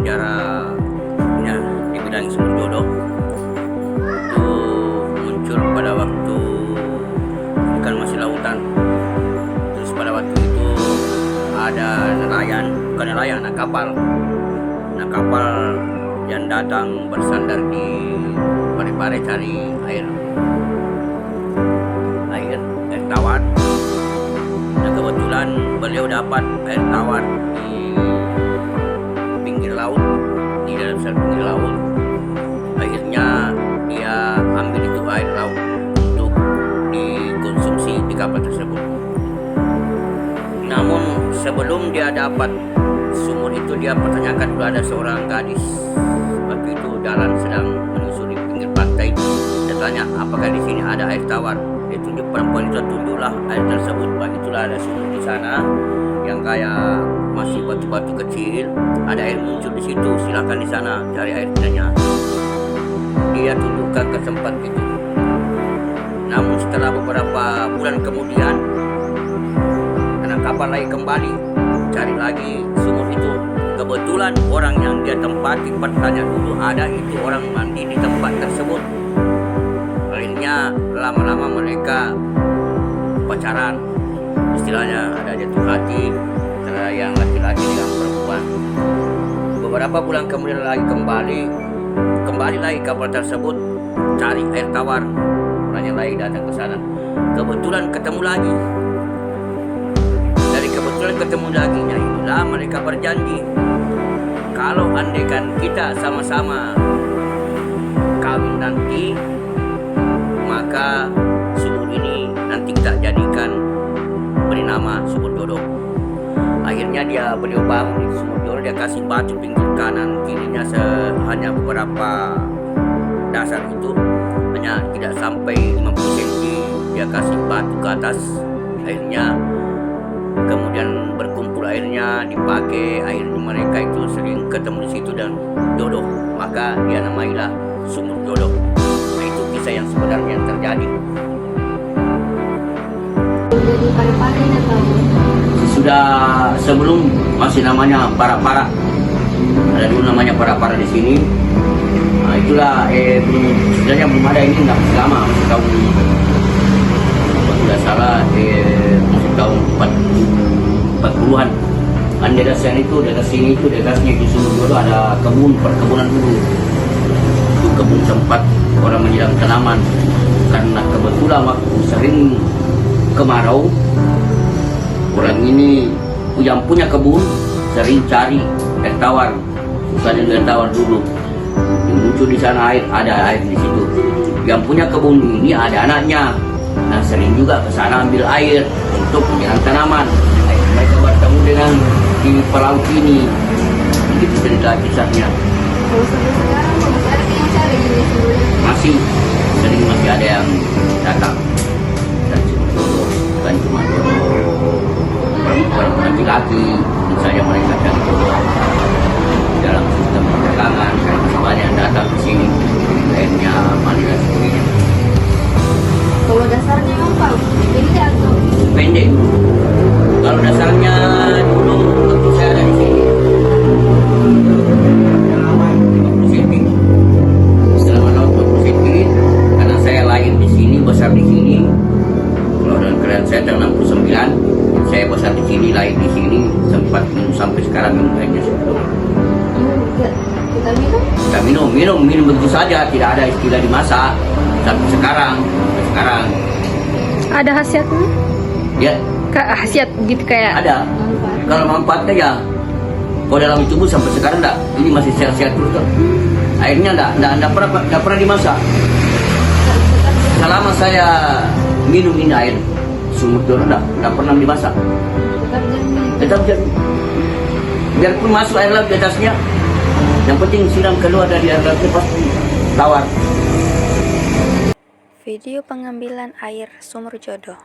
sejarahnya di bidang sumur jodoh itu muncul pada waktu ikan masih lautan. Terus pada waktu itu ada nelayan, bukan nelayan, anak kapal yang datang bersandar di Parepare cari air tawar. Nah, kebetulan beliau dapat air tawar di pinggir laut, di dalam pinggir laut. Akhirnya dia ambil itu air laut untuk dikonsumsi di kapal tersebut. Namun sebelum dia dapat sumur itu, dia pertanyakan dulu ada seorang gadis. Waktu itu jalan sedang menyusuri pinggir pantai. Dia tanya, apakah di sini ada air tawar? Dia tunjuk, perempuan itu tunjuklah air tersebut. Begitulah ada sumur di sana yang kayak masih batu-batu kecil, ada air muncul di situ. Silakan di sana cari airnya. Dia tunjukkan ke tempat itu. Namun setelah beberapa bulan kemudian, anak kapal lagi kembali cari lagi sumur itu. Kebetulan orang yang dia tempati bertanya dulu, ada itu orang mandi di tempat tersebut. Akhirnya lama-lama mereka pacaran, istilahnya ada jatuh hati antara yang laki-laki dengan perempuan. Beberapa bulan kemudian lagi kembali lagi kapal tersebut cari air tawar. Orangnya lagi datang ke sana, kebetulan ketemu lagi. Dari kebetulan ketemu lagi, itulah mereka berjanji, kalau andaikan kita sama-sama kawin nanti, maka sumur ini nanti kita jadikan beri nama sumur jodoh. Akhirnya beliau bangun di sumur jodoh, dia kasih batu pinggir kanan kirinya hanya beberapa dasar itu, hanya tidak sampai 50 cm. Dia kasih batu ke atas. Akhirnya kemudian berkumpul airnya dipakai. Akhirnya mereka itu sering ketemu di situ dan jodoh, maka dia namailah sumur jodoh. Nah, itu kisah yang sebenarnya yang terjadi. Jadi Parepare atau Sudah sebelum masih namanya Parapara, ada dulu namanya Parapara di sini. Nah, itulah sebenarnya belum ada ini, nggak lama, masih tahun kalau tidak salah masih tahun 40-an. Kan di atas itu, di atas sini itu, di atasnya di sumur jodoh ada perkebunan dulu. Itu kebun tempat orang menyiram tanaman. Karena kebetulan waktu sering kemarau, orang ini yang punya kebun sering cari air tawar, bukan air tawar dulu. Yang muncul di sana ada air di situ. Yang punya kebun ini ada anaknya. Nah, sering juga ke sana ambil air untuk menyiram tanaman. Mereka bertemu dengan di pelaut ini. Begitu cerita kisahnya. kalau sampai sekarang masih ada yang cari ini sebenarnya? Masih ada yang datang. Dan sumur jodoh bukan cuma jodoh perempuan laki-laki, misalnya mereka cari jodoh dalam sistem perdagangan. Banyak yang datang ke sini, lainnya mandi dan sebagainya. Kalau dasarnya apa? Pendek atau? Pendek. Kalau dasarnya dulu waktu saya ada di sini, kedalaman 50 cm. Selama laut 50 cm, karena saya lahir di sini, besar di sini. Kalau dalam kalian saya tahun 69, saya besar di sini, lahir di sini, sempat minum sampai sekarang minum airnya sebelum. Kita minum? Kita minum begitu saja, tidak ada istilah dimasak sampai sekarang. Ada khasiatnya? Ya, Khasiat gitu kayak ada. Kalau manfaatnya ya, kalau dalam tubuh sampai sekarang enggak, ini masih sehat-sehat terus tuh. Airnya enggak pernah dimasak. Selama saya minum ini air sumur jodoh enggak pernah dimasak. Tetap jadi. Biarpun masuk air laut di atasnya, yang penting siram keluar dari air laut pasti tawar. video pengambilan air sumur jodoh.